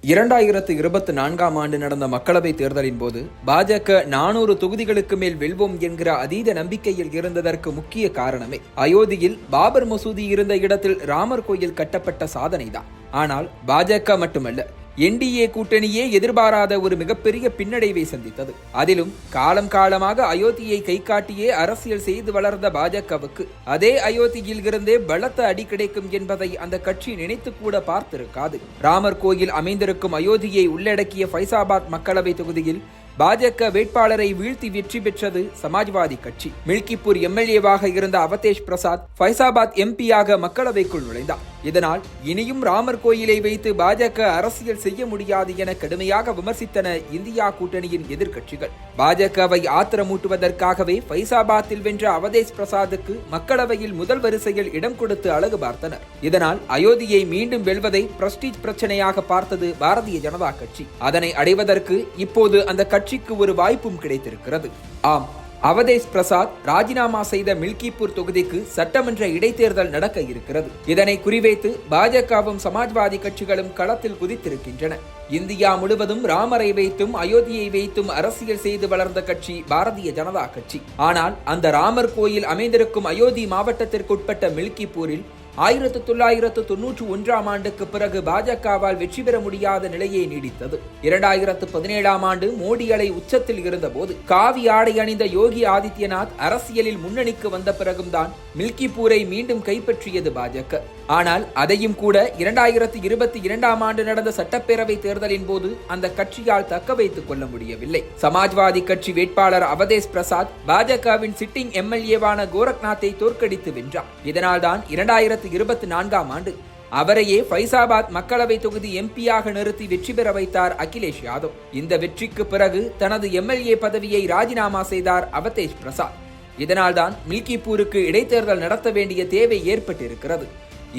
2024ஆம் ஆண்டு நடந்த மக்களவைத் தேர்தலின் போது பாஜக 400 தொகுதிகளுக்கு மேல் வெல்வோம் என்கிற அதீத நம்பிக்கையில் இருந்ததற்கு முக்கிய காரணமே அயோத்தியில் பாபர் மசூதி இருந்த இடத்தில் ராமர் கோயில் கட்டப்பட்ட சாதனைதான். ஆனால் பாஜக மட்டுமல்ல, என்டிஏ கூட்டணியே எதிர்பாராத ஒரு மிகப்பெரிய பின்னடைவை சந்தித்தது. அதிலும் காலம் காலமாக அயோத்தியை கை காட்டியே அரசியல் செய்து வளர்ந்த பாஜகவுக்கு அதே அயோத்தியில் இருந்தே பலத்த அடி கிடைக்கும் என்பதை அந்த கட்சி நினைத்து கூட பார்த்திருக்காது. ராமர் கோயில் அமைந்திருக்கும் அயோத்தியை உள்ளடக்கிய ஃபைசாபாத் மக்களவை தொகுதியில் பாஜக வேட்பாளரை வீழ்த்தி வெற்றி பெற்றது சமாஜ்வாதி கட்சி. மில்கிப்பூர் எம்எல்ஏவாக இருந்த அவதேஷ் பிரசாத் ஃபைசாபாத் எம்பியாக மக்களவைக்குள் நுழைந்தார். இதனால் இனியும் ராமர் கோயிலை வைத்து பாஜக அரசியல் செய்ய முடியாது என கடுமையாக விமர்சித்தன இந்தியா கூட்டணியின் எதிர்க்கட்சிகள். பாஜகவை ஆத்திரமூட்டுவதற்காகவே ஃபைசாபாத்தில் வென்ற அவதேஷ் பிரசாத்துக்கு மக்களவையில் முதல் வரிசையில் இடம் கொடுத்து அழகு பார்த்தனர். இதனால் அயோத்தியை மீண்டும் வெல்வதை பிரஸ்டீஜ் பிரச்சனையாக பார்த்தது பாரதிய ஜனதா கட்சி. அதனை அடைவதற்கு இப்போது அந்த கட்சிக்கு ஒரு வாய்ப்பும் கிடைத்திருக்கிறது. ஆம், அவதேஷ் பிரசாத் ராஜினாமா செய்த மில்கிப்பூர் தொகுதிக்கு சட்டமன்ற இடைத்தேர்தல் நடக்க இருக்கிறது. இதனை குறிவைத்து பாஜகவும் சமாஜ்வாதி கட்சிகளும் களத்தில் குதித்திருக்கின்றன. இந்தியா முழுவதும் ராமரை வைத்தும் அயோத்தியை வைத்தும் அரசியல் செய்து வளர்ந்த கட்சி பாரதிய ஜனதா கட்சி. ஆனால் அந்த ராமர் கோயில் அமைந்திருக்கும் அயோத்தி மாவட்டத்திற்குட்பட்ட மில்கிப்பூரில் 1991ஆம் ஆண்டுக்கு பிறகு பாஜகவால் வெற்றி பெற முடியாத நிலையே நீடித்தது. 2017ஆம் ஆண்டு மோடி அலை உச்சத்தில் இருந்தபோது காவி ஆடை அணிந்த யோகி ஆதித்யநாத் அரசியலில் முன்னணிக்கு வந்த பிறகும்தான் மில்கிப்பூரை மீண்டும் கைப்பற்றியது பாஜக. ஆனால் அதையும் கூட 2022ஆம் ஆண்டு நடந்த சட்டப்பேரவை தேர்தலின் போது அந்த கட்சியால் தக்க வைத்துக் கொள்ள முடியவில்லை. சமாஜ்வாதி கட்சி வேட்பாளர் அவதேஷ் பிரசாத் பாஜகவின் சிட்டிங் எம்எல்ஏவான கோரக்நாத்தை தோற்கடித்து வென்றார். இதனால்தான் 2024ஆம் ஆண்டு அவரையே ஃபைசாபாத் மக்களவை தொகுதி எம்பியாக நிறுத்தி வெற்றி பெற வைத்தார் அகிலேஷ் யாதவ். இந்த வெற்றிக்கு பிறகு தனது எம்எல்ஏ பதவியை ராஜினாமா செய்தார் அவதேஷ் பிரசாத். இதனால்தான் மில்கிப்பூருக்கு இடைத்தேர்தல் நடத்த வேண்டிய தேவை ஏற்பட்டிருக்கிறது.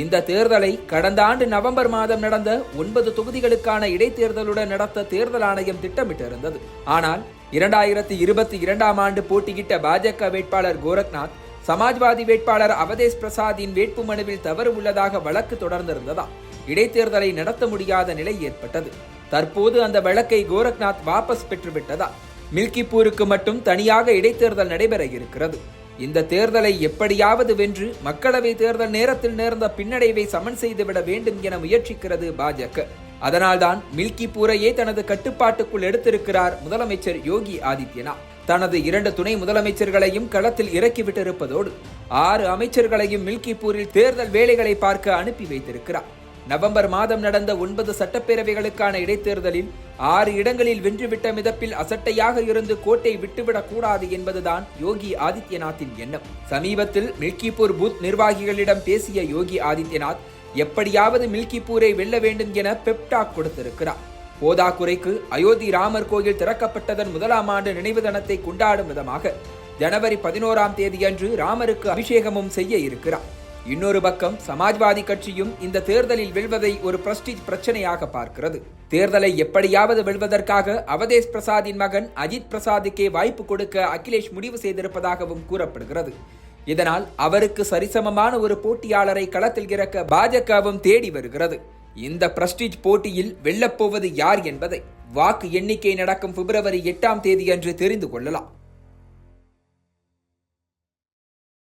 இந்த தேர்தலை கடந்த ஆண்டு நவம்பர் மாதம் நடந்த 9 தொகுதிகளுக்கான இடைத்தேர்தலுடன் நடத்த தேர்தல் ஆணையம் திட்டமிட்டிருந்தது. ஆனால் 2022ஆம் ஆண்டு போட்டியிட்ட பாஜக வேட்பாளர் கோரக்நாத் சமாஜ்வாதி வேட்பாளர் அவதேஷ் பிரசாத்தின் வேட்புமனுவில் தவறு உள்ளதாக வழக்கு தொடர்ந்திருந்ததால் இடைத்தேர்தலை நடத்த முடியாத நிலை ஏற்பட்டது. தற்போது அந்த வழக்கை கோரக்நாத் வாபஸ் பெற்றுவிட்டதால் மில்கிப்பூருக்கு மட்டும் தனியாக இடைத்தேர்தல் நடைபெற இருக்கிறது. இந்த தேர்தலை எப்படியாவது வென்று மக்களவை தேர்தல் நேரத்தில் நேர்ந்த பின்னடைவை சமன் செய்துவிட வேண்டும் என முயற்சிக்கிறது பாஜக. அதனால்தான் மில்கிப்பூரையே தனது கட்டுப்பாட்டுக்குள் எடுத்திருக்கிறார் முதலமைச்சர் யோகி ஆதித்யநாத். தனது 2 துணை முதலமைச்சர்களையும் களத்தில் இறக்கிவிட்டிருப்பதோடு 6 அமைச்சர்களையும் மில்கிப்பூரில் தேர்தல் வேலைகளை பார்க்க அனுப்பி வைத்திருக்கிறார். நவம்பர் மாதம் நடந்த 9 சட்டப்பேரவைகளுக்கான இடைத்தேர்தலில் 6 இடங்களில் வென்றுவிட்ட மிதப்பில் அசட்டையாக இருந்து கோட்டை விட்டுவிடக் கூடாது என்பதுதான் யோகி ஆதித்யநாத்தின் எண்ணம். சமீபத்தில் மில்கிப்பூர் பூத் நிர்வாகிகளிடம் பேசிய யோகி ஆதித்யநாத் எப்படியாவது மில்கிப்பூரை வெல்ல வேண்டும் என பெப்டாக் கொடுத்திருக்கிறார். போதாக்குறைக்கு அயோத்தி ராமர் கோயில் திறக்கப்பட்டதன் 1ஆம் ஆண்டு நினைவு தினத்தை கொண்டாடும் விதமாக ஜனவரி 11ஆம் தேதியன்று ராமருக்கு அபிஷேகமும் செய்ய இருக்கிறார். இன்னொரு பக்கம் சமாஜ்வாதி கட்சியும் இந்த தேர்தலில் வெல்வதை ஒரு பிரஸ்டீஜ் பிரச்சனையாக பார்க்கிறது. தேர்தலை எப்படியாவது வெல்வதற்காக அவதேஷ் பிரசாத்தின் மகன் அஜித் பிரசாத்துக்கே வாய்ப்பு கொடுக்க அகிலேஷ் முடிவு செய்திருப்பதாகவும் கூறப்படுகிறது. இதனால் அவருக்கு சரிசமமான ஒரு போட்டியாளரை களத்தில் இறக்க பாஜகவும் தேடி வருகிறது. இந்த பிரஸ்டீஜ் போட்டியில் வெல்லப்போவது யார் என்பதை வாக்கு எண்ணிக்கை நடக்கும் பிப்ரவரி 8ஆம் தேதியன்று தெரிந்து கொள்ளலாம்.